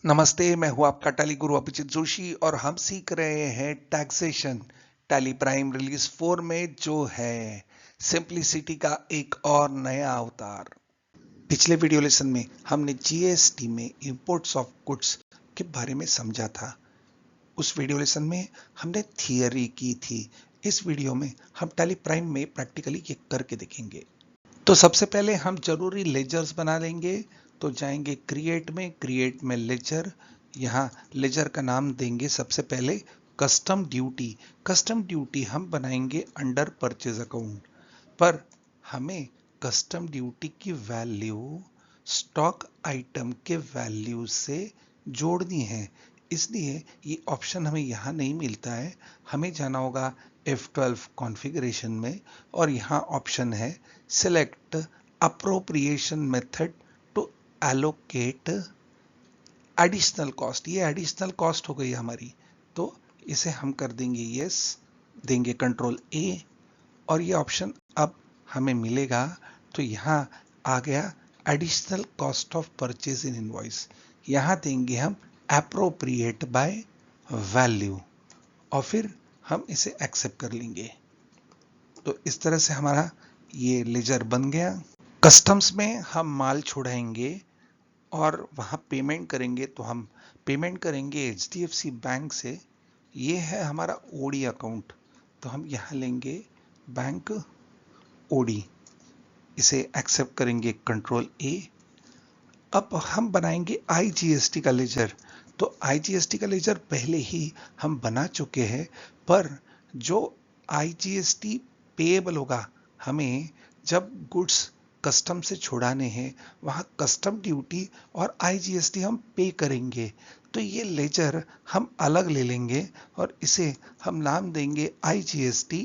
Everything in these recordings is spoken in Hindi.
नमस्ते, मैं हूं आपका टैली गुरु अभिजीत जोशी और हम सीख रहे हैं टैक्सेशन टैली प्राइम रिलीज 4 में जो है सिंप्लिसिटी का एक और नया अवतार। पिछले वीडियो लेसन में हमने जीएसटी में इंपोर्ट्स ऑफ गुड्स के बारे में समझा था। उस वीडियो लेसन में हमने थियरी की थी। इस वीडियो में हम टैली प्राइम में प्रैक्टिकली ये करके देखेंगे। तो सबसे पहले हम जरूरी लेजर्स बना लेंगे। तो जाएंगे क्रिएट में लेजर। यहाँ लेजर का नाम देंगे सबसे पहले कस्टम ड्यूटी। कस्टम ड्यूटी हम बनाएंगे अंडर परचेज अकाउंट, पर हमें कस्टम ड्यूटी की वैल्यू स्टॉक आइटम के वैल्यू से जोड़नी है। इसलिए ये ऑप्शन हमें यहाँ नहीं मिलता है, हमें जाना होगा F12 कॉन्फ़िगरेशन में और यहाँ ऑप्शन है select appropriation method to allocate additional cost. ये एडिशनल कॉस्ट हो गई हमारी, तो इसे हम कर देंगे यस, देंगे कंट्रोल A और ये ऑप्शन अब हमें मिलेगा। तो यहाँ आ गया additional cost of purchase in invoice. यहाँ देंगे हम एप्रोप्रिएट बाय वैल्यू और फिर हम इसे एक्सेप्ट कर लेंगे। तो इस तरह से हमारा ये लेजर बन गया। कस्टम्स में हम माल छुड़ाएंगे और वहाँ पेमेंट करेंगे। तो हम पेमेंट करेंगे HDFC बैंक से। ये है हमारा ओडी अकाउंट, तो हम यहाँ लेंगे बैंक ओडी, इसे एक्सेप्ट करेंगे कंट्रोल A। अब हम बनाएंगे IGST का लेजर। तो IGST का लेजर पहले ही हम बना चुके हैं, पर जो IGST पेएबल होगा हमें जब गुड्स कस्टम से छुड़ाने हैं, वहाँ कस्टम ड्यूटी और IGST हम पे करेंगे। तो ये लेजर हम अलग ले लेंगे और इसे हम नाम देंगे IGST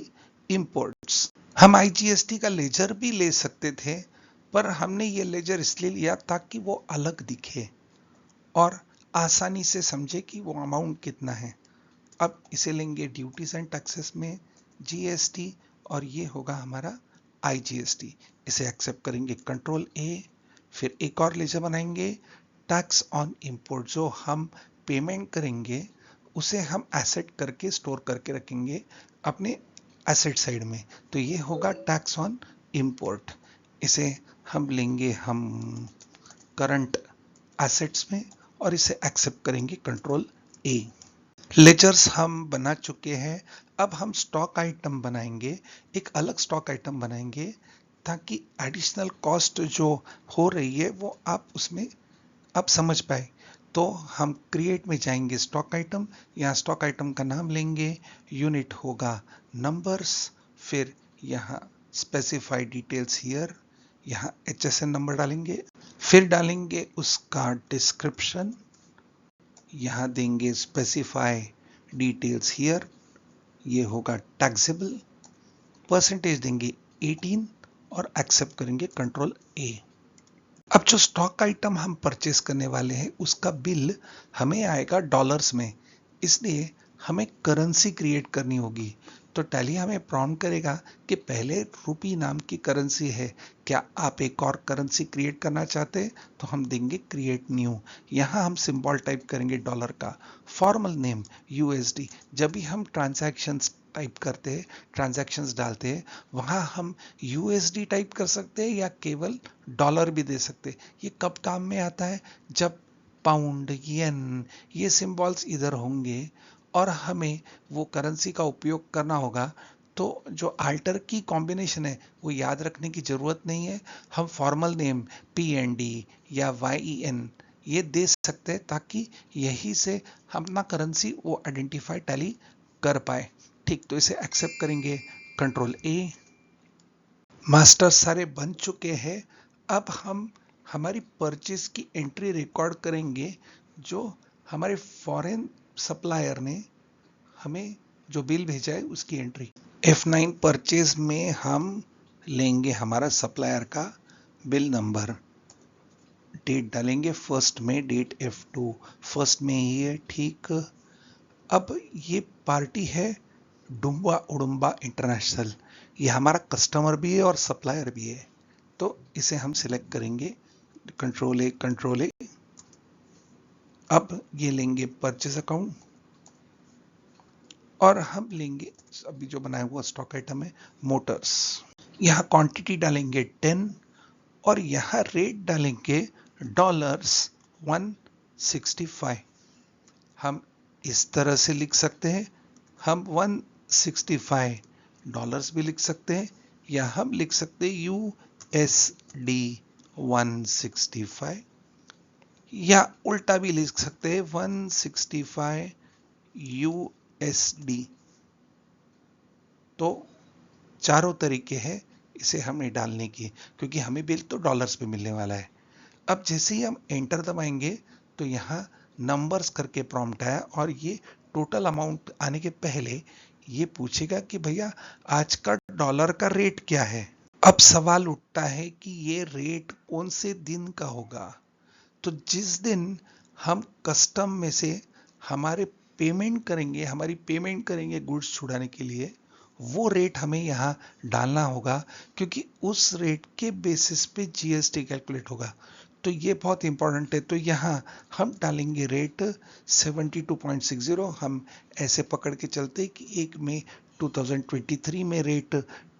इंपोर्ट्स। हम IGST का लेजर भी ले सकते थे, पर हमने ये लेजर इसलिए लिया ताकि वो अलग दिखे और आसानी से समझे कि वो अमाउंट कितना है। अब इसे लेंगे ड्यूटीज एंड टैक्सेस में GST और ये होगा हमारा IGST। इसे एक्सेप्ट करेंगे कंट्रोल A। फिर एक और लेजर बनाएंगे टैक्स ऑन इंपोर्ट। जो हम पेमेंट करेंगे उसे हम एसेट करके स्टोर करके रखेंगे अपने एसेट साइड में। तो ये होगा टैक्स ऑन इंपोर्ट। इसे हम लेंगे हम करंट एसेट्स में और इसे एक्सेप्ट करेंगे कंट्रोल A। लेजर्स हम बना चुके हैं। अब हम स्टॉक आइटम बनाएंगे, एक अलग स्टॉक आइटम बनाएंगे ताकि एडिशनल कॉस्ट जो हो रही है वो आप उसमें अब समझ पाए। तो हम क्रिएट में जाएंगे स्टॉक आइटम, यहाँ स्टॉक आइटम का नाम लेंगे, यूनिट होगा नंबर्स, फिर यहाँ स्पेसिफाई डिटेल्स हियर, यहाँ HSN नंबर डालेंगे, फिर डालेंगे उसका डिस्क्रिप्शन, यहाँ देंगे स्पेसिफाई डिटेल्स हियर, ये होगा टैक्सेबल, परसेंटेज देंगे 18 और एक्सेप्ट करेंगे कंट्रोल A। अब जो स्टॉक आइटम हम परचेस करने वाले हैं उसका बिल हमें आएगा डॉलर्स में, इसलिए हमें करेंसी क्रिएट करनी होगी। तो टैली हमें प्रॉम्प्ट करेगा कि पहले रुपी नाम की करेंसी है, क्या आप एक और करेंसी क्रिएट करना चाहते हैं? तो हम देंगे क्रिएट न्यू। यहाँ हम सिंबल टाइप करेंगे डॉलर का, फॉर्मल नेम USD। जब भी हम ट्रांजैक्शंस टाइप करते हैं, ट्रांजैक्शंस डालते हैं, वहाँ हम USD टाइप कर सकते हैं या केवल डॉलर भी दे सकते हैं। ये कब काम में आता है? जब पाउंड, येन, ये सिंबल्स इधर होंगे और हमें वो करेंसी का उपयोग करना होगा, तो जो अल्टर की कॉम्बिनेशन है वो याद रखने की ज़रूरत नहीं है। हम फॉर्मल नेम PND या YEN ये दे सकते हैं ताकि यही से हम अपना करेंसी वो आइडेंटिफाई टैली कर पाए। ठीक, तो इसे एक्सेप्ट करेंगे कंट्रोल A। मास्टर सारे बन चुके हैं। अब हम हमारी परचेज की एंट्री रिकॉर्ड करेंगे, जो हमारे फॉरेन सप्लायर ने हमें जो बिल भेजा है उसकी एंट्री। F9 परचेज में हम लेंगे हमारा सप्लायर का बिल नंबर, डेट डालेंगे फर्स्ट में, डेट F2 फर्स्ट में ही है। ठीक, अब ये पार्टी है डुम्बा उडुम्बा इंटरनेशनल, ये हमारा कस्टमर भी है और सप्लायर भी है। तो इसे हम सिलेक्ट करेंगे कंट्रोल A, अब ये लेंगे परचेस अकाउंट और हम लेंगे अभी जो बनाया हुआ स्टॉक आइटम है मोटर्स। यहाँ क्वांटिटी डालेंगे 10 और यहाँ रेट डालेंगे $165। हम इस तरह से लिख सकते हैं, हम $165 भी लिख सकते हैं या हम लिख सकते हैं USD 165 या उल्टा भी लिख सकते हैं 165 USD। तो चारों तरीके हैं इसे हमें डालने की, क्योंकि हमें बिल तो डॉलर्स पे मिलने वाला है। अब जैसे ही हम एंटर दबाएंगे तो यहाँ नंबर्स करके प्रॉम्प्ट आया और ये टोटल अमाउंट आने के पहले ये पूछेगा कि भैया आज का डॉलर का रेट क्या है। अब सवाल उठता है कि ये रेट कौन से दिन का होगा। तो जिस दिन हम कस्टम में से हमारी पेमेंट करेंगे गुड्स छुड़ाने के लिए, वो रेट हमें यहाँ डालना होगा, क्योंकि उस रेट के बेसिस पे जीएसटी कैलकुलेट होगा। तो ये बहुत इंपॉर्टेंट है। तो यहाँ हम डालेंगे रेट 72.60। हम ऐसे पकड़ के चलते कि 1 मई 2023 में रेट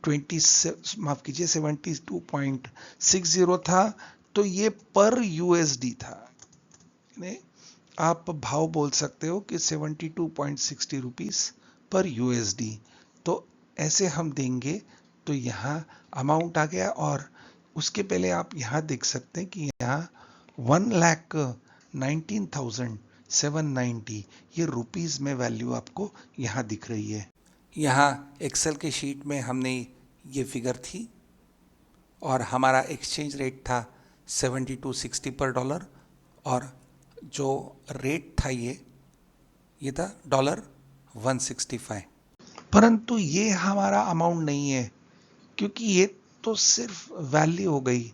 72.60 था, तो ये पर यूएसडी था। आप भाव बोल सकते हो कि 72.60 रुपीस पर यूएसडी। तो ऐसे हम देंगे तो यहाँ अमाउंट आ गया। और उसके पहले आप यहाँ देख सकते हैं कि यहाँ 1,19,790 ये रुपीस में वैल्यू आपको यहाँ दिख रही है। यहाँ एक्सेल के शीट में हमने ये फिगर थी और हमारा एक्सचेंज रेट था 72.60 पर डॉलर और जो रेट था ये था $165। परंतु ये हमारा अमाउंट नहीं है, क्योंकि ये तो सिर्फ वैल्यू हो गई।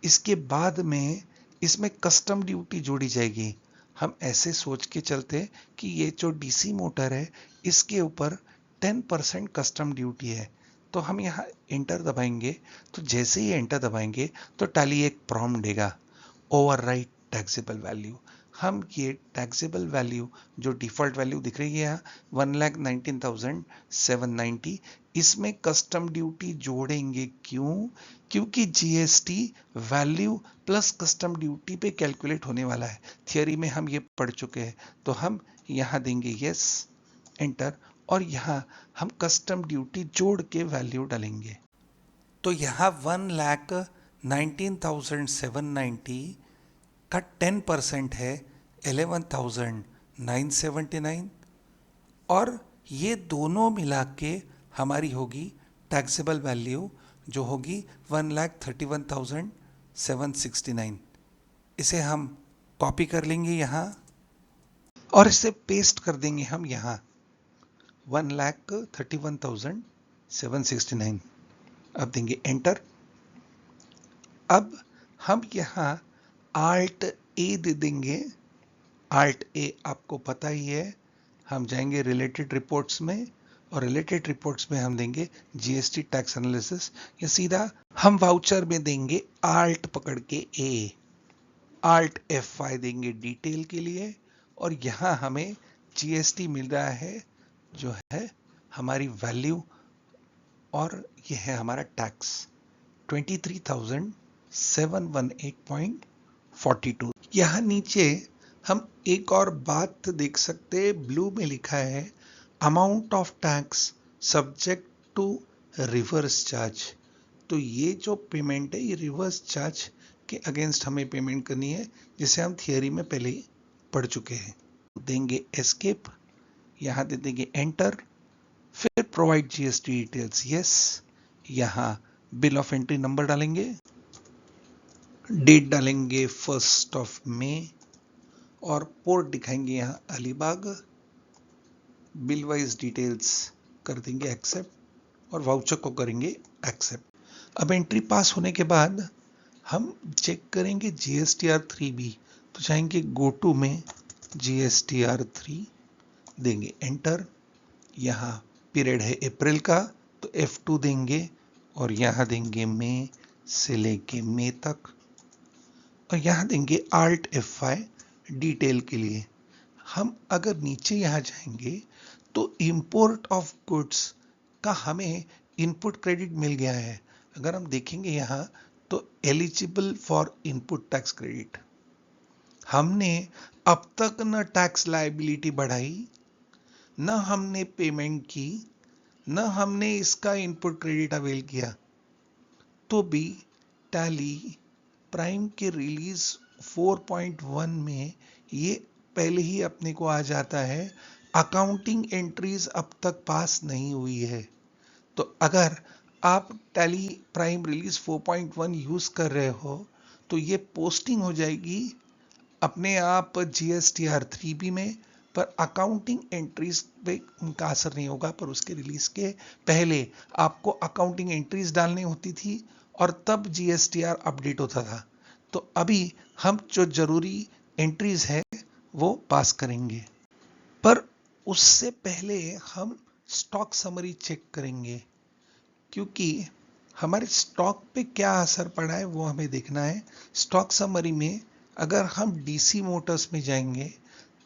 इसके बाद में इसमें कस्टम ड्यूटी जोड़ी जाएगी। हम ऐसे सोच के चलते कि ये जो डीसी मोटर है इसके ऊपर 10% कस्टम ड्यूटी है। तो हम यहाँ एंटर दबाएंगे, तो जैसे ही एंटर दबाएंगे तो टैली एक प्रॉम्प्ट देगा, ओवरराइट टैक्सेबल वैल्यू। हम ये टैक्सेबल वैल्यू जो डिफॉल्ट वैल्यू दिख रही है यहाँ 1,19,790, इसमें कस्टम ड्यूटी जोड़ेंगे। क्यों? क्योंकि GST value plus custom duty पे कैलकुलेट होने वाला है। थियोरी में हम ये पढ़ चुके हैं। तो हम यहाँ देंगे यस, एंटर, और यहाँ हम कस्टम ड्यूटी जोड़ के वैल्यू डालेंगे। तो यहाँ 1,19,790 का 10% है 11,979 और ये दोनों मिला के हमारी होगी टैक्सेबल वैल्यू जो होगी 1,31,769। इसे हम कॉपी कर लेंगे यहाँ और इसे पेस्ट कर देंगे हम यहाँ 1,31,769। अब देंगे एंटर। अब हम यहाँ आल्ट ए दे देंगे। आल्ट ए आपको पता ही है। हम जाएंगे रिलेटेड रिपोर्ट्स में और रिलेटेड रिपोर्ट्स में हम देंगे जीएसटी टैक्स एनालिसिस, या सीधा हम वाउचर में देंगे आल्ट पकड़ के ए, आल्ट F5 देंगे डिटेल के लिए। और यहाँ हमें जीएसटी मिल रहा है जो है हमारी वैल्यू, और ये है हमारा टैक्स 23,718.42। यहाँ नीचे हम एक और बात देख सकते हैं, ब्लू में लिखा है amount of tax subject to reverse charge. तो ये जो पेमेंट है ये रिवर्स चार्ज के अगेंस्ट हमें पेमेंट करनी है, जिसे हम थियोरी में पहले ही पढ़ चुके हैं। देंगे एस्केप, यहाँ दे देंगे एंटर, फिर प्रोवाइड जीएसटी डिटेल्स यस, यहाँ बिल ऑफ एंट्री नंबर डालेंगे, डेट डालेंगे 1 मई और पोर्ट दिखाएंगे यहाँ अलीबाग, बिल वाइज डिटेल्स कर देंगे एक्सेप्ट और वाउचर को करेंगे एक्सेप्ट। अब एंट्री पास होने के बाद हम चेक करेंगे GSTR3 भी। तो जाएंगे गो टू में GSTR3 देंगे एंटर। यहाँ पीरियड है अप्रैल का तो F2 देंगे और यहाँ देंगे मई से लेके मई तक और यहाँ देंगे Alt F5 डिटेल के लिए। हम अगर नीचे यहाँ जाएंगे तो इंपोर्ट ऑफ गुड्स का हमें इनपुट क्रेडिट मिल गया है। अगर हम देखेंगे यहाँ तो eligible for input tax credit. हमने अब तक न टैक्स लायबिलिटी बढ़ाई, न हमने पेमेंट की, न हमने इसका इनपुट क्रेडिट अवेल किया, तो भी टैली प्राइम के रिलीज 4.1 में ये पहले ही अपने को आ जाता है अकाउंटिंग एंट्रीज अब तक पास नहीं हुई है। तो अगर आप टैली प्राइम रिलीज 4.1 यूज कर रहे हो तो ये पोस्टिंग हो जाएगी अपने आप GSTR 3B में, पर अकाउंटिंग एंट्रीज पे उनका असर नहीं होगा। पर उसके रिलीज के पहले आपको अकाउंटिंग एंट्रीज डालनी होती थी और तब GSTR अपडेट होता था। तो अभी हम जो जरूरी एंट्रीज है वो पास करेंगे, पर उससे पहले हम स्टॉक समरी चेक करेंगे, क्योंकि हमारे स्टॉक पे क्या असर पड़ा है वो हमें देखना है। स्टॉक समरी में अगर हम DC मोटर्स में जाएंगे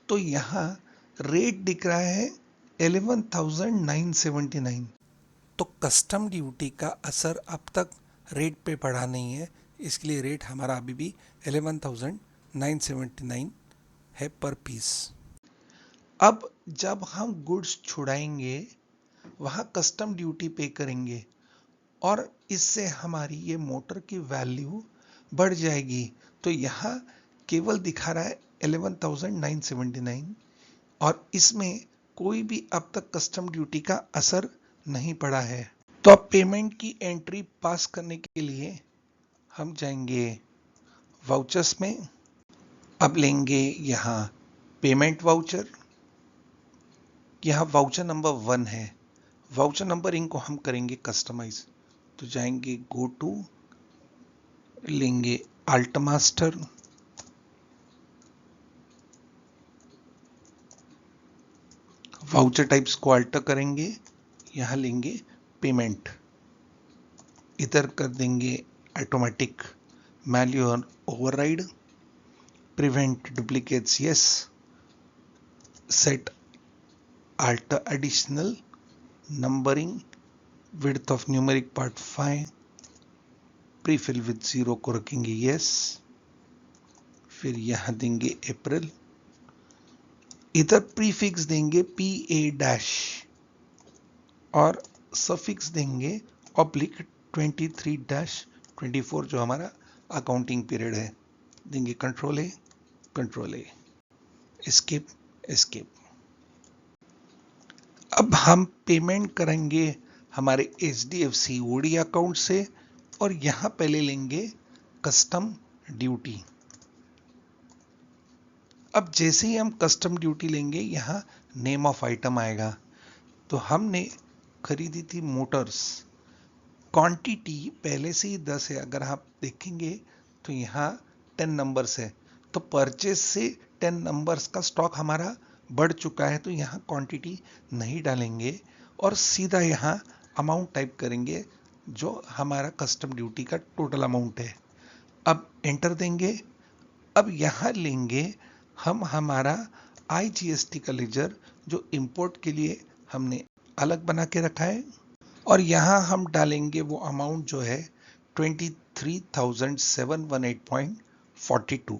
तो यहाँ रेट दिख रहा है 11,979। तो कस्टम ड्यूटी का असर अब तक रेट पे पड़ा नहीं है, इसलिए रेट हमारा अभी भी 11,979 है पर पीस। अब जब हम गुड्स छुड़ाएंगे वहाँ कस्टम ड्यूटी पे करेंगे और इससे हमारी ये मोटर की वैल्यू बढ़ जाएगी। तो यहाँ केवल दिखा रहा है 11,979 और इसमें कोई भी अब तक कस्टम ड्यूटी का असर नहीं पड़ा है। तो अब पेमेंट की एंट्री पास करने के लिए हम जाएंगे वाउचर्स में। अब लेंगे यहाँ पेमेंट वाउचर। यहाँ वाउचर नंबर 1 है। वाउचर नंबरिंग को हम करेंगे कस्टमाइज। तो जाएंगे गो टू, लेंगे अल्ट मास्टर, वाउचर टाइप्स को अल्टर करेंगे, यहां लेंगे पेमेंट, इधर कर देंगे automatic manual override, prevent duplicates yes, set alter additional numbering, width of numeric part 5, prefill with 0 को रखेंगे यस, फिर यहां देंगे अप्रैल, इधर प्रीफिक्स देंगे PA- और सफिक्स देंगे ऑब्लिक 23-24 जो हमारा अकाउंटिंग पीरियड है। देंगे कंट्रोल ए, एस्केप एस्केप। अब हम पेमेंट करेंगे हमारे HDFC OD अकाउंट से और यहां पहले लेंगे कस्टम ड्यूटी। अब जैसे ही हम कस्टम ड्यूटी लेंगे यहाँ नेम ऑफ आइटम आएगा। तो हमने खरीदी थी मोटर्स, क्वांटिटी पहले से ही 10 है। अगर आप देखेंगे तो यहाँ 10 नंबर्स है, तो परचेस से 10 नंबर्स का स्टॉक हमारा बढ़ चुका है, तो यहाँ क्वांटिटी नहीं डालेंगे और सीधा यहाँ अमाउंट टाइप करेंगे जो हमारा कस्टम ड्यूटी का टोटल अमाउंट है। अब एंटर देंगे। अब यहाँ लेंगे हम हमारा IGST का लेजर जो इंपोर्ट के लिए हमने अलग बना के रखा है और यहाँ हम डालेंगे वो अमाउंट जो है 23,718.42।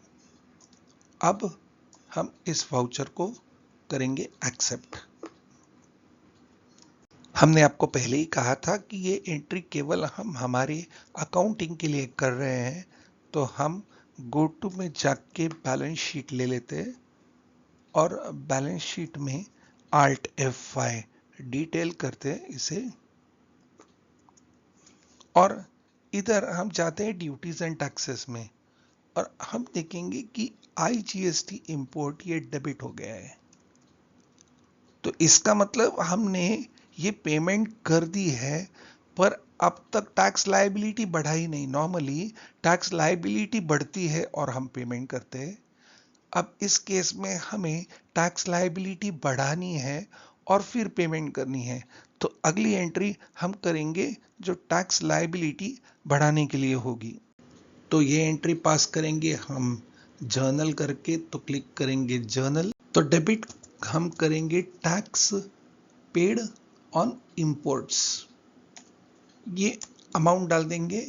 अब हम इस वाउचर को करेंगे एक्सेप्ट। हमने आपको पहले ही कहा था कि ये एंट्री केवल हम हमारे अकाउंटिंग के लिए कर रहे हैं, तो हम गो टू में जाके बैलेंस शीट ले लेते और बैलेंस शीट में Alt F5 डिटेल करते हैं इसे और इधर हम जाते हैं ड्यूटीज एंड टैक्सेस में और हम देखेंगे कि IGST इंपोर्ट ये डेबिट हो गया है। तो इसका मतलब हमने ये पेमेंट कर दी है, पर अब तक टैक्स लायबिलिटी बढ़ा ही नहीं। नॉर्मली टैक्स लायबिलिटी बढ़ती है और हम पेमेंट करते हैं। अब इस केस में हमें टैक्स लायबिलिटी बढ़ानी है और फिर पेमेंट करनी है। तो अगली एंट्री हम करेंगे जो टैक्स लायबिलिटी बढ़ाने के लिए होगी। तो ये एंट्री पास करेंगे हम जर्नल करके, तो क्लिक करेंगे जर्नल। तो डेबिट हम करेंगे टैक्स पेड ऑन इंपोर्ट्स, ये अमाउंट डाल देंगे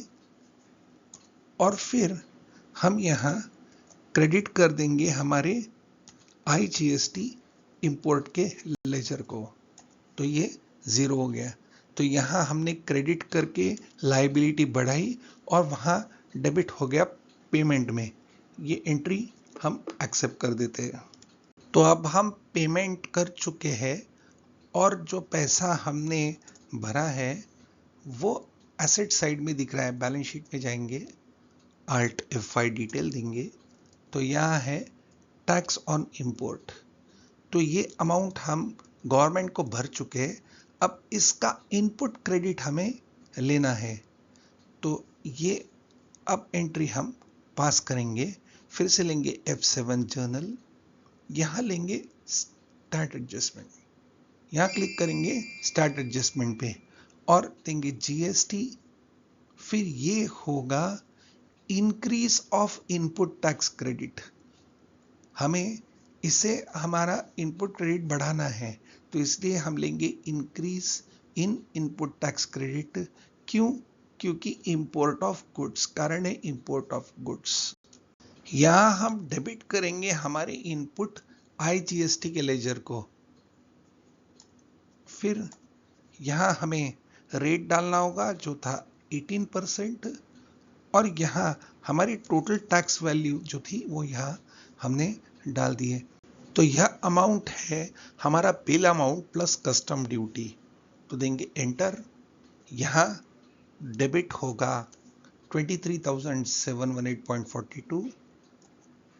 और फिर हम यहाँ क्रेडिट कर देंगे हमारे IGST इंपोर्ट के लेजर को। तो ये 0 हो गया। तो यहाँ हमने क्रेडिट करके लायबिलिटी बढ़ाई और वहाँ डेबिट हो गया पेमेंट में। ये एंट्री हम एक्सेप्ट कर देते हैं। तो अब हम पेमेंट कर चुके हैं और जो पैसा हमने भरा है वो एसेट साइड में दिख रहा है। बैलेंस शीट में जाएंगे, Alt F5 डिटेल देंगे, तो यहाँ है टैक्स ऑन इंपोर्ट। तो ये अमाउंट हम गवर्नमेंट को भर चुके हैं। अब इसका इनपुट क्रेडिट हमें लेना है, तो ये अब एंट्री हम पास करेंगे। फिर से लेंगे F7 जर्नल, यहाँ लेंगे स्टार्ट एडजस्टमेंट, यहाँ क्लिक करेंगे स्टार्ट एडजस्टमेंट पे और देंगे GST। फिर ये होगा increase of input tax credit. हमें इसे हमारा इनपुट क्रेडिट बढ़ाना है, तो इसलिए हम लेंगे increase in input tax credit. क्यों? क्योंकि इंपोर्ट ऑफ गुड्स, कारण है इंपोर्ट ऑफ गुड्स। यहां हम डेबिट करेंगे हमारे इनपुट IGST के लेजर को। फिर यहां हमें रेट डालना होगा जो था 18%, और यहाँ हमारी टोटल टैक्स वैल्यू जो थी वो यहाँ हमने डाल दी है। तो यह अमाउंट है हमारा bill amount plus custom duty. तो देंगे एंटर। यहाँ डेबिट होगा 23,718.42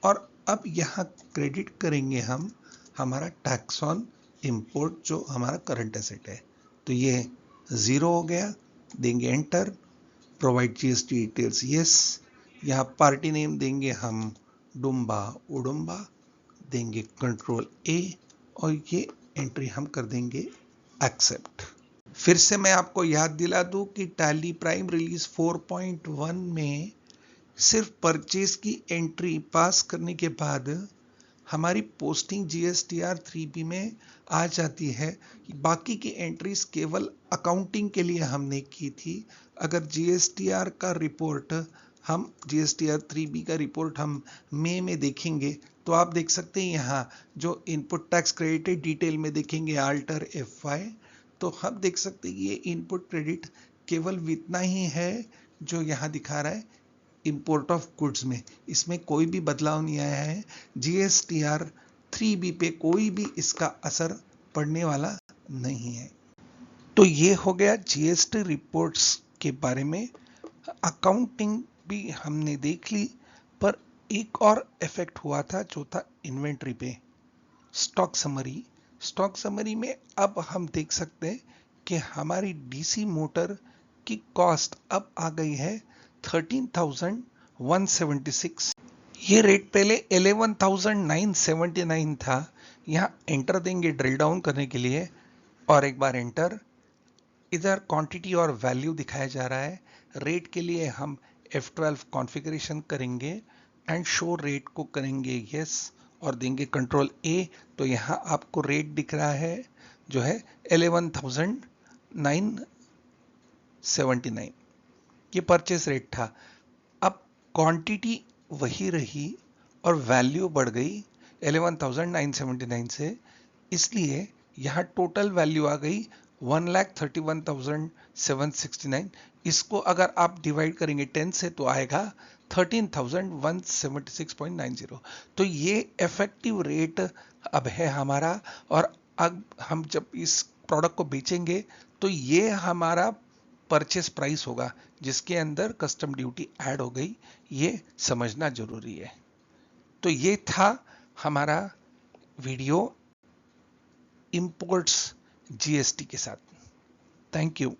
और अब यहाँ क्रेडिट करेंगे हम हमारा टैक्स ऑन इंपोर्ट जो हमारा करंट एसेट है। तो ये 0 हो गया। देंगे enter. Provide GST details yes. यहाँ पार्टी नेम देंगे हम डुम्बा उडुम्बा, देंगे कंट्रोल A और ये एंट्री हम कर देंगे एक्सेप्ट। फिर से मैं आपको याद दिला दूं कि टैली प्राइम रिलीज 4.1 में सिर्फ परचेज की एंट्री पास करने के बाद हमारी पोस्टिंग GSTR 3B में आ जाती है। बाकी की एंट्रीज केवल अकाउंटिंग के लिए हमने की थी। अगर GSTR का रिपोर्ट हम GSTR 3B का रिपोर्ट हम मई में देखेंगे तो आप देख सकते हैं यहाँ जो इनपुट टैक्स क्रेडिट डिटेल में देखेंगे Alt F5, तो हम देख सकते हैं ये इनपुट क्रेडिट केवल इतना ही है जो यहाँ दिखा रहा है इंपोर्ट ऑफ गुड्स में। इसमें कोई भी बदलाव नहीं आया है। GSTR 3B पे कोई भी इसका असर पड़ने वाला नहीं है। तो ये हो गया GST रिपोर्ट्स के बारे में। अकाउंटिंग भी हमने देख ली, पर एक और इफेक्ट हुआ था जो था इन्वेंट्री पे। स्टॉक समरी, स्टॉक समरी में अब हम देख सकते हैं कि हमारी DC मोटर की कॉस्ट अब आ गई है 13,176। ये रेट पहले 11,979 था। यहाँ एंटर देंगे ड्रिल डाउन करने के लिए और एक बार एंटर। इधर क्वांटिटी और वैल्यू दिखाया जा रहा है। रेट के लिए हम F12 कॉन्फ़िगरेशन करेंगे एंड शो रेट को करेंगे यस और देंगे कंट्रोल A। तो यहाँ आपको रेट दिख रहा है जो है 11,979, ये परचेस रेट था। अब क्वांटिटी वही रही और वैल्यू बढ़ गई 11,979 से, इसलिए यहाँ टोटल वैल्यू आ गई 1,31,769। इसको अगर आप डिवाइड करेंगे 10 से तो आएगा 13,176.90। तो ये इफेक्टिव रेट अब है हमारा। और अब हम जब इस प्रोडक्ट को बेचेंगे तो ये हमारा परचेस प्राइस होगा जिसके अंदर कस्टम ड्यूटी ऐड हो गई। ये समझना जरूरी है। तो ये था हमारा वीडियो इंपोर्ट्स GST के साथ। Thank you.